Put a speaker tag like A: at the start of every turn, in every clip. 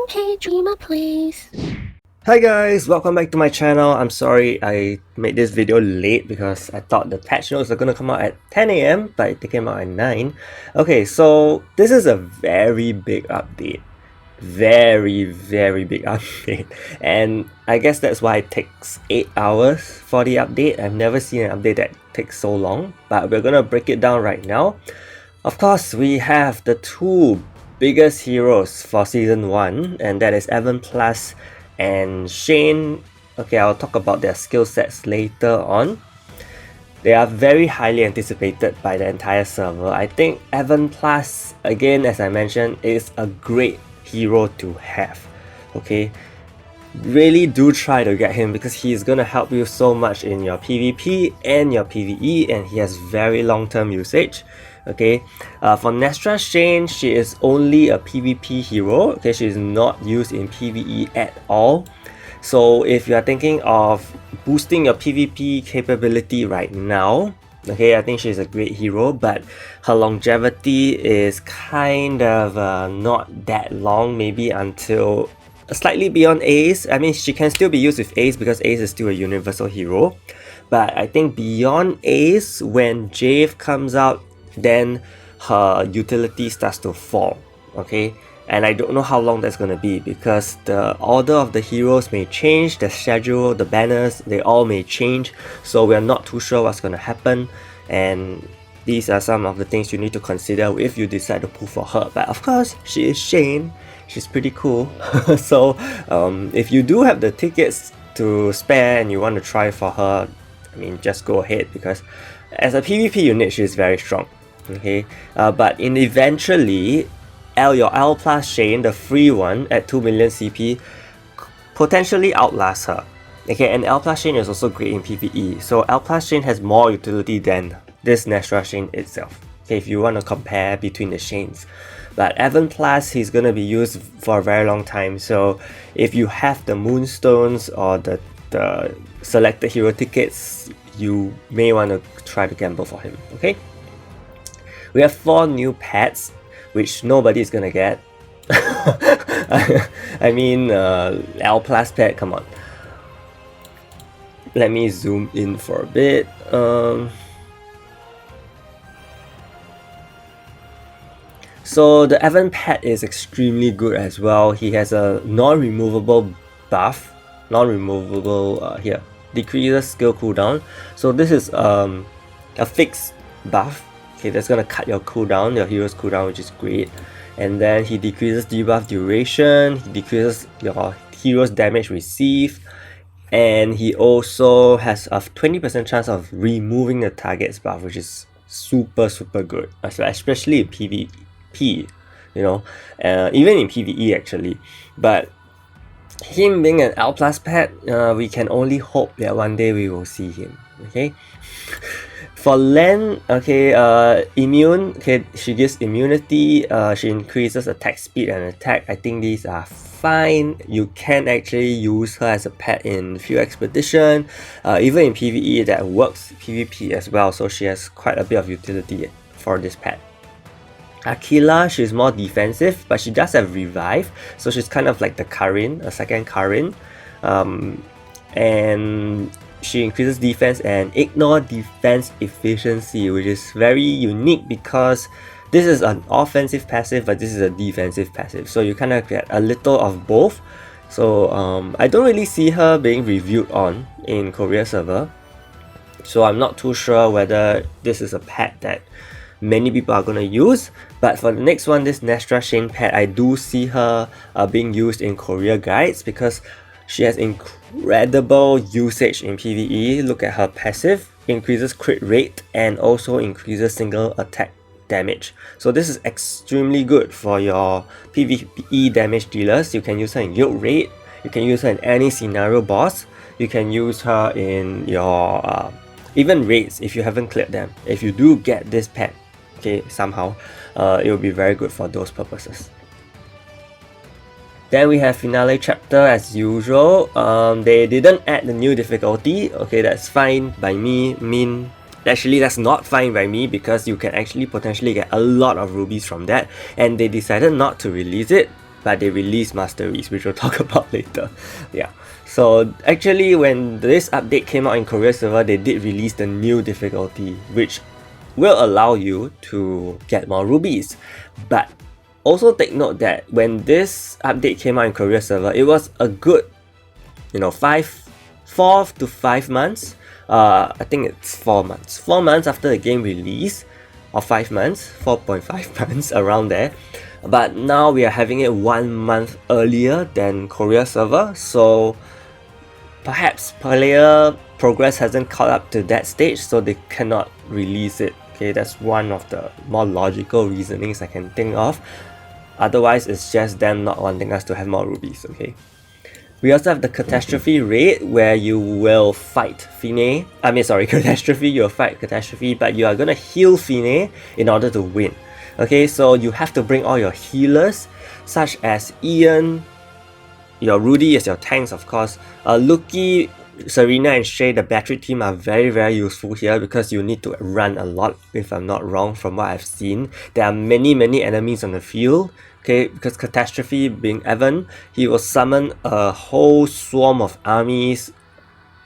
A: Okay, Dreamer, please.
B: Hi guys, welcome back to my channel. I'm sorry I made this video late because I thought the patch notes are gonna come out at 10 a.m. but they came out at 9. Okay, so this is a very big update. Very big update. And I guess that's why it takes 8 hours for the update. I've never seen an update that takes so long, but we're gonna break it down right now. Of course, we have the two biggest heroes for Season 1, and that is Evan Plus and Shane. Okay, I'll talk about their skill sets later on. They are very highly anticipated by the entire server. I think Evan Plus, again, as I mentioned, is a great hero to have. Okay, really do try to get him because he is going to help you so much in your PvP and your PvE, and he has very long-term usage. Okay, for Nestra Shane, she is only a PvP hero. Okay, she is not used in PvE at all. So if you are thinking of boosting your PvP capability right now, okay, I think she's a great hero, but her longevity is kind of not that long, maybe until slightly beyond Ace. I mean, she can still be used with Ace because Ace is still a universal hero, but I think beyond Ace, when Jave comes out, then her utility starts to fall. Okay, and I don't know how long that's gonna be because the order of the heroes may change, the schedule, the banners, they all may change, so we're not too sure what's gonna happen, and these are some of the things you need to consider if you decide to pull for her. But of course, she is Shane, she's pretty cool. So if you do have the tickets to spare and you want to try for her, I mean, just go ahead, because as a PvP unit, she is very strong. Okay, but eventually, your L plus Shane, the free one at 2 million CP, potentially outlasts her. Okay, and L plus Shane is also great in PvE, so L plus Shane has more utility than this Nestra Shane itself. Okay, if you want to compare between the Shanes. But Evan Plus, he's gonna be used for a very long time, so if you have the Moonstones or the selected hero tickets, you may want to try to gamble for him. Okay. We have 4 new pets, which nobody is gonna get. I mean, L plus pet, come on. Let me zoom in for a bit. So the Evan pet is extremely good as well. He has a non-removable buff. Non-removable here. Decreases skill cooldown. So this is a fixed buff. Okay, that's gonna cut your cooldown, your hero's cooldown, which is great. And then he decreases debuff duration, he decreases your hero's damage received, and he also has a 20% chance of removing the target's buff, which is super good, especially in PvP, you know, even in PvE actually. But him being an L plus pet, we can only hope that one day we will see him. Okay. For Len, okay, immune, okay, she gives immunity, she increases attack speed and attack. I think these are fine. You can actually use her as a pet in Field Expedition, even in PvE that works PvP as well, so she has quite a bit of utility for this pet. Aquila, she's more defensive, but she does have revive, so she's kind of like the Karin, a second Karin, and she increases defense and ignore defense efficiency, which is very unique because this is an offensive passive, but this is a defensive passive, so you kind of get a little of both. So I don't really see her being reviewed on in Korea server, so I'm not too sure whether this is a pet that many people are going to use. But for the next one, this Nestra Shane pet, I do see her being used in Korea guides because she has incredible usage in PvE. Look at her passive, increases crit rate and also increases single attack damage. So this is extremely good for your PvE damage dealers. You can use her in Yield Raid, you can use her in any scenario boss, you can use her in your even raids if you haven't cleared them. If you do get this pet, okay, somehow, it will be very good for those purposes. Then we have Finale Chapter as usual. They didn't add the new difficulty. Okay, that's fine by me. Actually, that's not fine by me because you can actually potentially get a lot of rubies from that, and they decided not to release it. but they released Masteries, which we'll talk about later. Yeah. So actually, when this update came out in Korea server, they did release the new difficulty, which will allow you to get more rubies. But also take note that when this update came out in Korea server, it was a good, 4 to 5 months. I think it's 4 months. 4 months after the game release, or 5 months, 4.5 months around there. But now we are having it 1 month earlier than Korea server, so perhaps player progress hasn't caught up to that stage, so they cannot release it. Okay, that's one of the more logical reasonings I can think of. Otherwise, it's just them not wanting us to have more rubies. Okay. We also have the Catastrophe raid, where you will fight Fine. Catastrophe, you'll fight Catastrophe, but you are gonna heal Fine in order to win. Okay, so you have to bring all your healers, such as Ian, your Rudy is your tanks, of course. Lucky, Serena, and Shay, the battery team, are very, very useful here because you need to run a lot, if I'm not wrong, from what I've seen. There are many, many enemies on the field. Okay, because Catastrophe being Evan, he will summon a whole swarm of armies,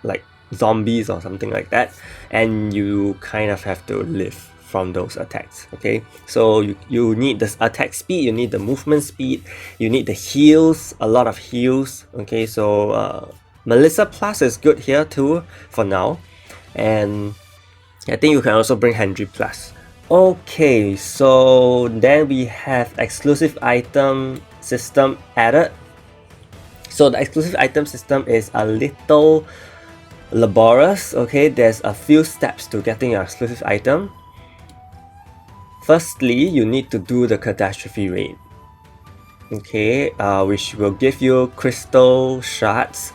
B: like zombies or something like that, and you kind of have to live from those attacks. Okay, so you need the attack speed, you need the movement speed, you need the heals, a lot of heals. Okay, so Melissa Plus is good here too for now, and I think you can also bring Henry Plus. Okay, so then we have exclusive item system added. So the exclusive item system is a little laborious. Okay, there's a few steps to getting your exclusive item. Firstly, you need to do the Catastrophe raid. Okay, which will give you crystal shards,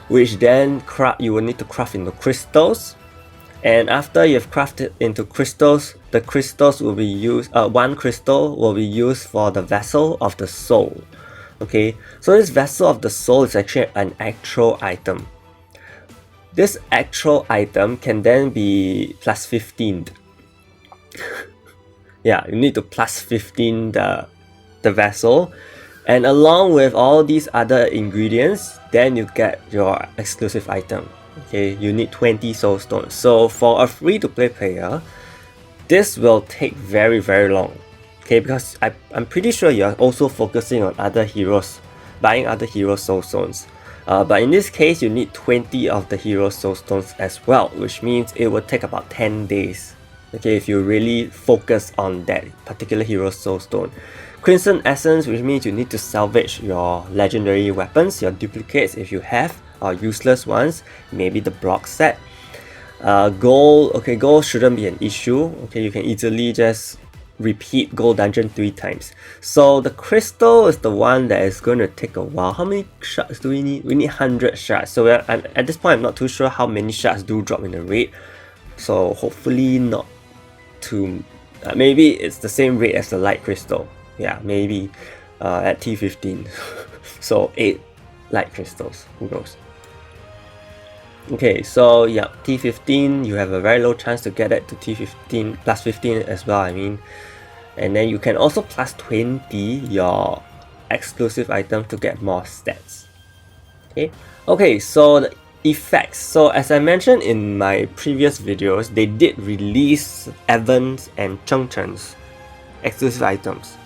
B: which then you will need to craft into crystals. And after you've crafted into crystals, the crystals will be used, one crystal will be used for the Vessel of the Soul. Okay, so this Vessel of the Soul is actually an actual item. This actual item can then be plus 15'd. Yeah, you need to plus 15 the Vessel. And along with all these other ingredients, then you get your exclusive item. Okay, you need 20 soul stones. So for a free-to-play player, this will take very, very long. Okay, because I'm pretty sure you're also focusing on other heroes, buying other heroes soul stones. But in this case, you need 20 of the hero soul stones as well, which means it will take about 10 days. Okay, if you really focus on that particular hero soul stone. Crimson Essence, which means you need to salvage your legendary weapons, your duplicates if you have, or useless ones, maybe the block set. Gold, okay, gold shouldn't be an issue. Okay, you can easily just repeat gold dungeon 3 times. So the crystal is the one that is going to take a while. How many shards do we need? We need 100 shards. So at this point, I'm not too sure how many shards do drop in the raid. So hopefully not too... maybe it's the same rate as the light crystal. Yeah, maybe at T15. So 8 light crystals, who knows. Okay, so yeah, T15, you have a very low chance to get it to T15, plus 15 as well, I mean. And then you can also plus 20 your exclusive item to get more stats. Okay, so the effects. So as I mentioned in my previous videos, they did release Evans and Cheng Chen's exclusive items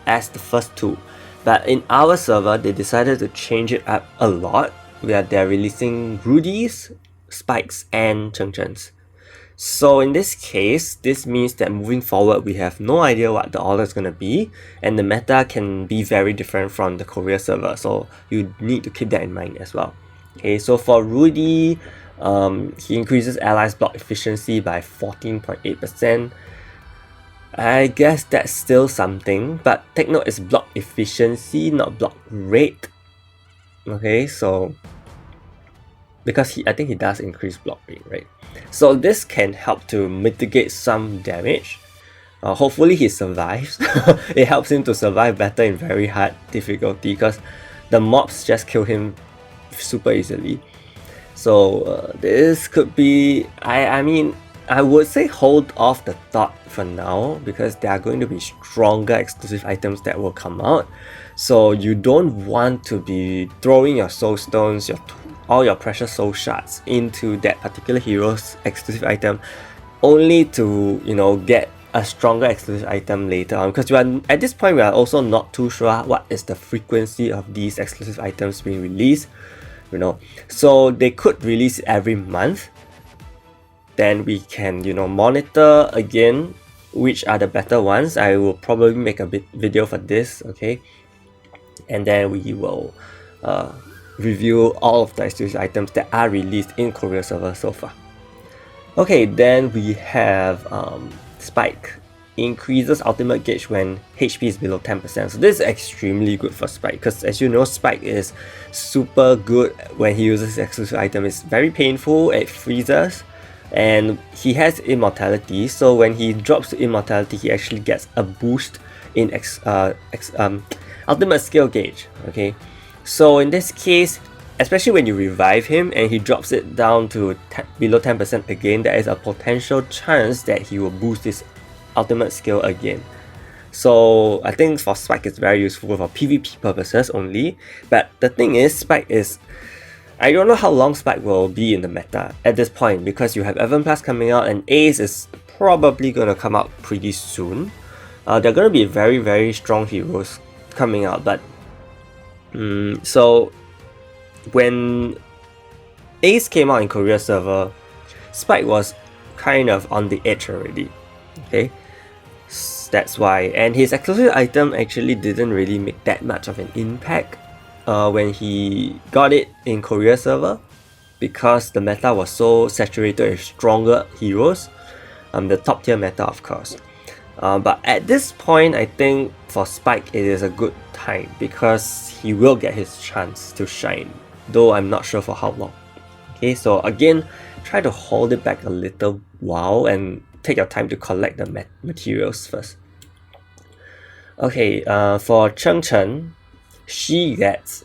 B: as the first 2. But in our server, they decided to change it up a lot, where they're releasing Rudy's, Spike's, and Cheng Chen's. So in this case, this means that moving forward, we have no idea what the order is going to be, and the meta can be very different from the Korea server, so you need to keep that in mind as well. Okay, so for Rudy, he increases allies block efficiency by 14.8%. I guess that's still something, but take note, it's block efficiency, not block rate. Okay, so because I think he does increase block rate, right? So this can help to mitigate some damage. Hopefully he survives. It helps him to survive better in very hard difficulty because the mobs just kill him super easily. So this could be, I mean, I would say hold off the thought for now because there are going to be stronger exclusive items that will come out. So you don't want to be throwing your soul stones, all your precious soul shards into that particular hero's exclusive item only to, you know, get a stronger exclusive item later on, because at this point we are also not too sure what is the frequency of these exclusive items being released, you know. So they could release every month. Then we can, you know, monitor again which are the better ones. I will probably make a video for this, okay? And then we will review all of the exclusive items that are released in Korea server so far. Okay, then we have Spike. Increases ultimate gauge when HP is below 10%. So this is extremely good for Spike because, as you know, Spike is super good when he uses exclusive item. It's very painful, it freezes, and he has immortality. So when he drops to immortality, he actually gets a boost in ultimate skill gauge. Okay, so in this case, especially when you revive him and he drops it down to below 10% again, there is a potential chance that he will boost his ultimate skill again. So I think for Spike it's very useful for PvP purposes only. But the thing is, Spike is, I don't know how long Spike will be in the meta at this point, because you have Evan Plus coming out and Ace is probably gonna come out pretty soon. They're gonna be very strong heroes coming out, but so when Ace came out in Korea server, Spike was kind of on the edge already. Okay, that's why, and his exclusive item actually didn't really make that much of an impact when he got it in Korea server, because the meta was so saturated with stronger heroes, the top tier meta of course. But at this point, I think for Spike it is a good time because he will get his chance to shine, though I'm not sure for how long. Okay, so again, try to hold it back a little while and take your time to collect the materials first. Okay, for Cheng Chen, she gets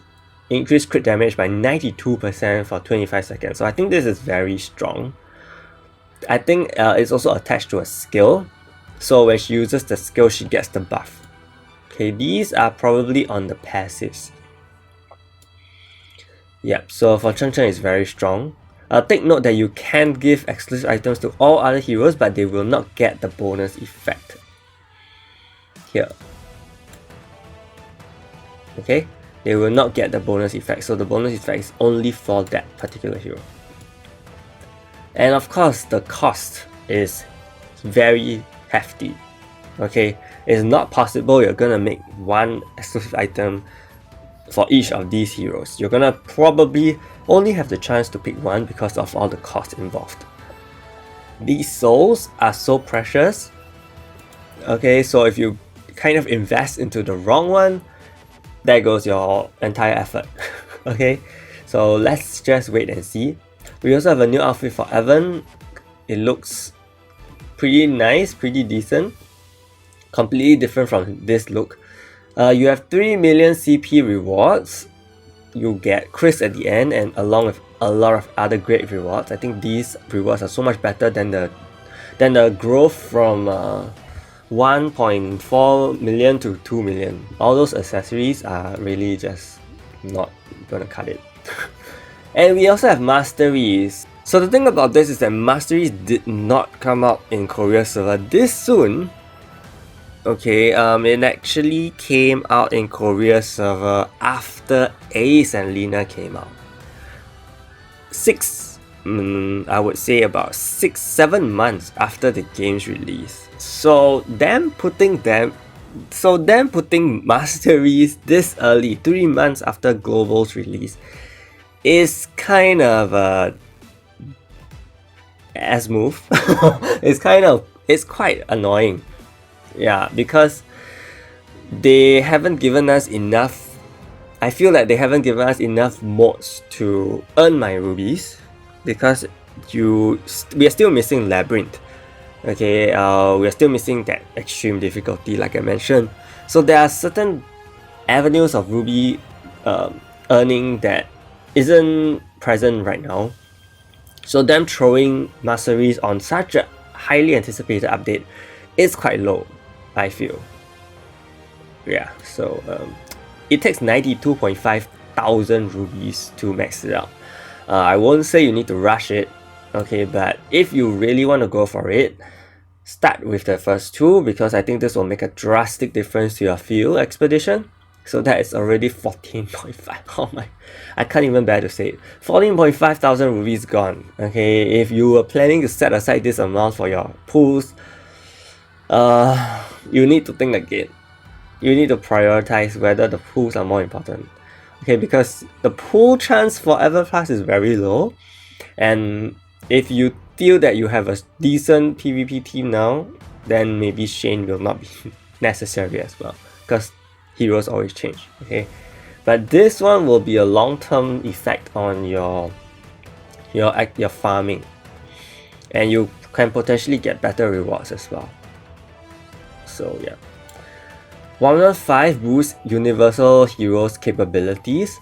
B: increased crit damage by 92% for 25 seconds. So I think this is very strong. I think it's also attached to a skill. So when she uses the skill, she gets the buff. Okay, these are probably on the passives. Yep, so for Cheng Chen it's very strong. Take note that you can give exclusive items to all other heroes, but they will not get the bonus effect here. Okay, they will not get the bonus effect, so the bonus effect is only for that particular hero. And of course, the cost is very hefty. Okay, it's not possible you're gonna make one exclusive item for each of these heroes. You're gonna probably only have the chance to pick one because of all the cost involved. These souls are so precious. Okay, so if you kind of invest into the wrong one, there goes your entire effort. Okay, so let's just wait and see. We also have a new outfit for Evan. It looks pretty nice, pretty decent. Completely different from this look. You have 3 million CP rewards. You get Chris at the end, and along with a lot of other great rewards. I think these rewards are so much better than the growth from 1.4 million to 2 million. All those accessories are really just not gonna cut it. And we also have Masteries. So the thing about this is that Masteries did not come out in Korea server this soon. Okay, it actually came out in Korea server after Ace and Lina came out. I would say about 6-7 months after the game's release. So them putting Masteries this early, 3 months after Global's release, is kind of a ass move. It's quite annoying. Yeah, because they haven't given us enough. I feel like they haven't given us enough mods to earn my rubies, because we are still missing Labyrinth. Okay, we are still missing that extreme difficulty like I mentioned. So there are certain avenues of ruby earning that isn't present right now. So them throwing Masteries on such a highly anticipated update is quite low, I feel. Yeah, so it takes 92.5 thousand rubies to max it out. I won't say you need to rush it, okay, but if you really want to go for it, start with the first two, because I think this will make a drastic difference to your field expedition. So that is already 14.5. Oh my, I can't even bear to say it. 14.5 thousand rubies gone. Okay, if you were planning to set aside this amount for your pools, you need to think again. You need to prioritize whether the pools are more important. Okay, because the pool chance for Everplus is very low, and if you feel that you have a decent PvP team now, then maybe Shane will not be necessary as well, because heroes always change. Okay, but this one will be a long-term effect on your farming, and you can potentially get better rewards as well. So yeah. 115 boosts Universal Heroes capabilities.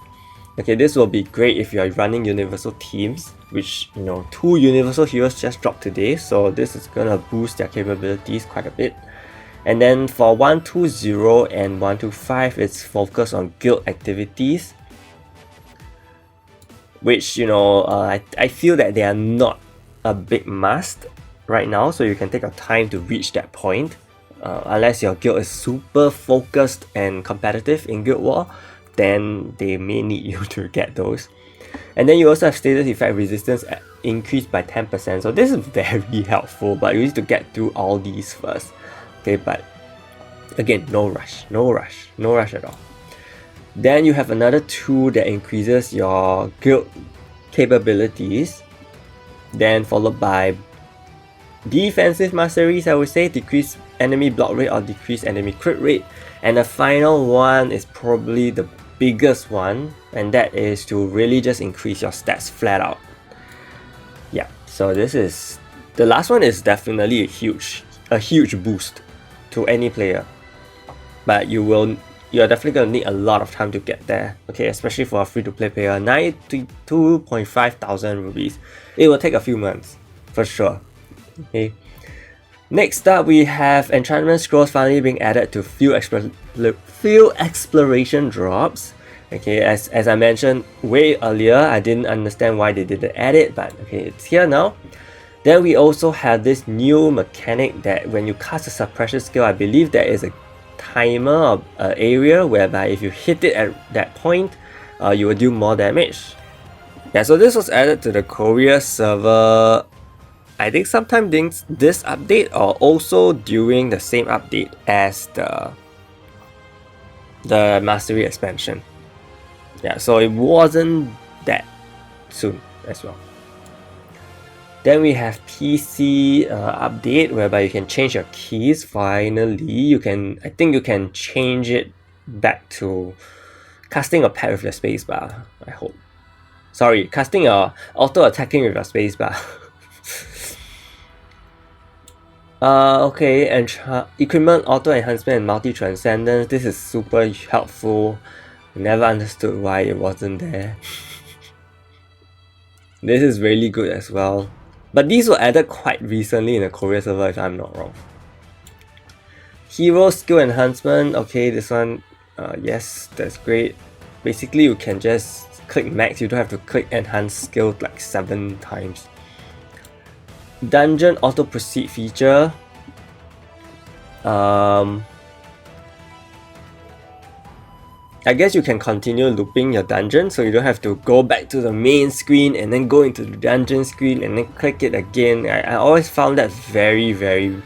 B: Okay, this will be great if you are running Universal teams, which, you know, 2 Universal Heroes just dropped today, so this is gonna boost their capabilities quite a bit. And then for 120 and 125, it's focused on guild activities, which, you know, I feel that they are not a big must right now, so you can take your time to reach that point. Unless your guild is super focused and competitive in Guild War, then they may need you to get those. And then you also have status effect resistance increased by 10%, so this is very helpful, but you need to get through all these first. Okay, but again, no rush at all. Then you have another 2 that increases your guild capabilities, then followed by defensive masteries, I would say, decrease enemy block rate or decrease enemy crit rate. And the final one is probably the biggest one, and that is to really just increase your stats flat out. Yeah, so this is the last one, is definitely a huge boost to any player, but you're definitely gonna need a lot of time to get there. Okay, especially for a free-to-play player. 92.5 thousand rubies. It will take a few months for sure. Okay. Next up, we have enchantment scrolls finally being added to field exploration drops. Okay, as I mentioned way earlier, I didn't understand why they didn't add it, but okay, it's here now. Then we also have this new mechanic that when you cast a suppression skill, I believe there is a timer or area whereby if you hit it at that point, you will do more damage. Yeah, so this was added to the Korea server, I think sometime during this update, or also during the same update as the Mastery expansion. Yeah, so it wasn't that soon as well. Then we have PC update, whereby you can change your keys. Finally, I think you can change it back to casting a pet with your spacebar, I hope. Sorry, casting or auto attacking with your spacebar. Okay, and equipment auto enhancement and multi transcendence. This is super helpful. Never understood why it wasn't there. This is really good as well. But these were added quite recently in the Korea server, if I'm not wrong. Hero skill enhancement. Okay, this one, yes, that's great. Basically, you can just click max. You don't have to click enhance skill like 7 times. Dungeon auto proceed feature. I guess you can continue looping your dungeon, so you don't have to go back to the main screen and then go into the dungeon screen and then click it again. I always found that very, very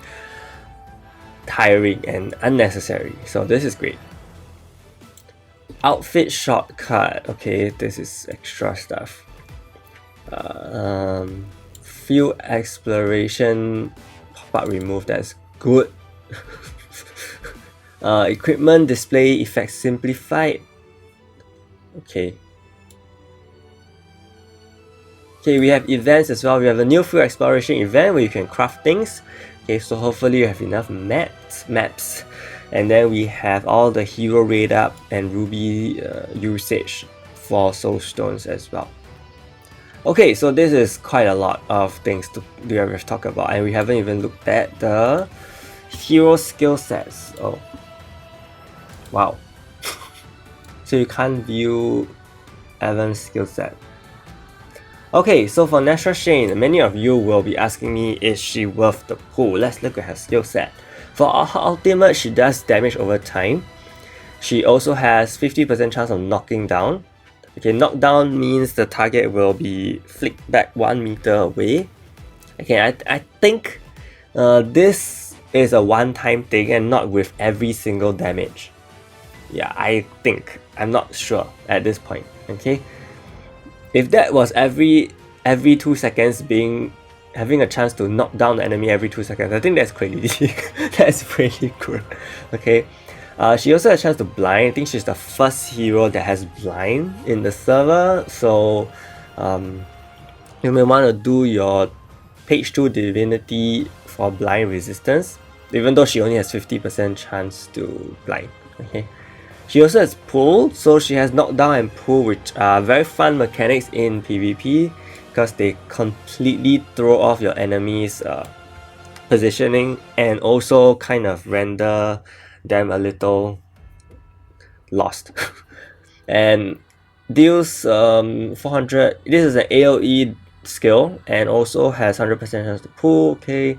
B: tiring and unnecessary, so this is great. Outfit shortcut. Okay, this is extra stuff. Field exploration pop-up remove, that's good. Equipment display effects simplified. Okay, we have events as well. We have a new field exploration event where you can craft things. Okay, so hopefully you have enough maps. And then we have all the hero rate up and ruby usage for soul stones as well. Okay, so this is quite a lot of things we have to talk about, and we haven't even looked at the hero skill sets. Oh, wow. So you can't view Evan's skill set. Okay, so for Nestra Shane, many of you will be asking me, is she worth the pull? Let's look at her skill set. For her ultimate, she does damage over time. She also has 50% chance of knocking down. Okay, knockdown means the target will be flicked back 1 meter away. Okay, I think this is a one-time thing and not with every single damage. Yeah, I think. I'm not sure at this point. Okay, if that was every 2 seconds having a chance to knock down the enemy every 2 seconds, I think that's crazy. That's pretty good. Okay. She also has a chance to blind. I think she's the first hero that has blind in the server, so you may want to do your page 2 divinity for blind resistance, even though she only has 50% chance to blind. Okay. She also has pull, so she has knockdown and pull, which are very fun mechanics in PvP because they completely throw off your enemy's positioning and also kind of render them a little lost. And deals 400. This is an AoE skill and also has 100% chance to pull. Okay,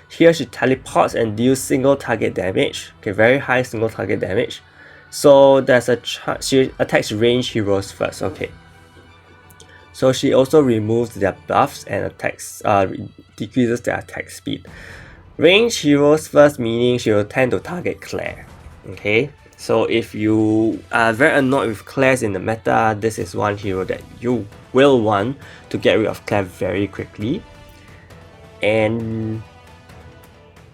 B: here she teleports and deals single target damage. Okay, very high single target damage. So there's a she attacks ranged heroes first. Okay, so she also removes their buffs and attacks decreases their attack speed. Range heroes first, meaning she will tend to target Claire. Okay, so if you are very annoyed with Claire's in the meta, this is one hero that you will want to get rid of Claire very quickly. And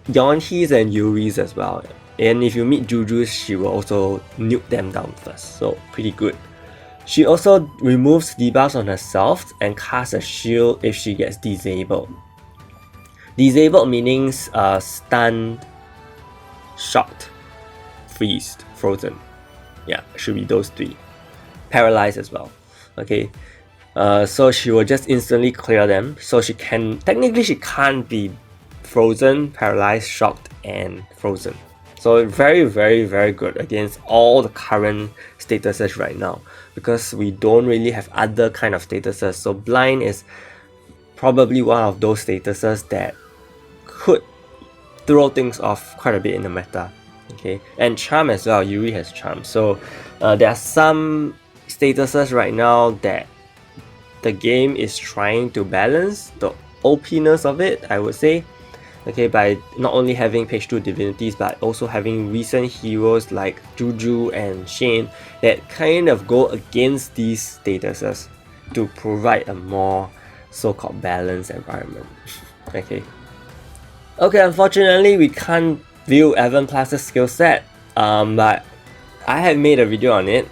B: Yonhee's and Yuri's as well. And if you meet Juju's, she will also nuke them down first, so pretty good. She also removes debuffs on herself and casts a shield if she gets disabled. Disabled meaning stunned, shocked, freezed, frozen. Yeah, should be those three. Paralyzed as well. Okay, so she will just instantly clear them. So she can't be frozen, paralyzed, shocked, and frozen. So very, very, very good against all the current statuses right now, because we don't really have other kind of statuses. So blind is probably one of those statuses that could throw things off quite a bit in the meta. Okay, and charm as well. Yuri has charm. So there are some statuses right now that the game is trying to balance the OP-ness of it, I would say. Okay, by not only having page 2 divinities but also having recent heroes like Juju and Shane that kind of go against these statuses to provide a more so-called balanced environment. Okay, unfortunately we can't view Evan Plus's skill set, but I have made a video on it.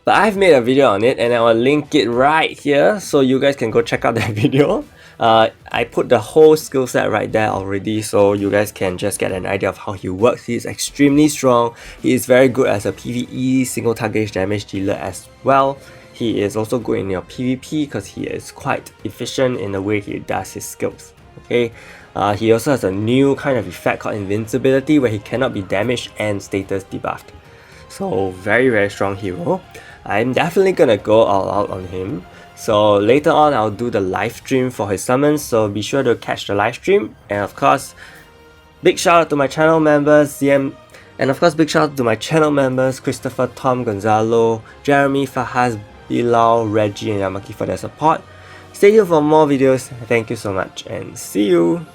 B: I've made a video on it and I will link it right here so you guys can go check out that video. I put the whole skill set right there already, so you guys can just get an idea of how he works. He is extremely strong. He is very good as a PvE single target damage dealer as well. He is also good in your PvP because he is quite efficient in the way he does his skills. Okay, he also has a new kind of effect called invincibility where he cannot be damaged and status debuffed. So very, very strong hero. I'm definitely gonna go all out on him. So later on I'll do the live stream for his summons, so be sure to catch the live stream. And of course, big shout out to my channel members, Christopher, Tom, Gonzalo, Jeremy, Fahaz, Bilal, Reggie and Yamaki for their support. Stay tuned for more videos. Thank you so much and see you!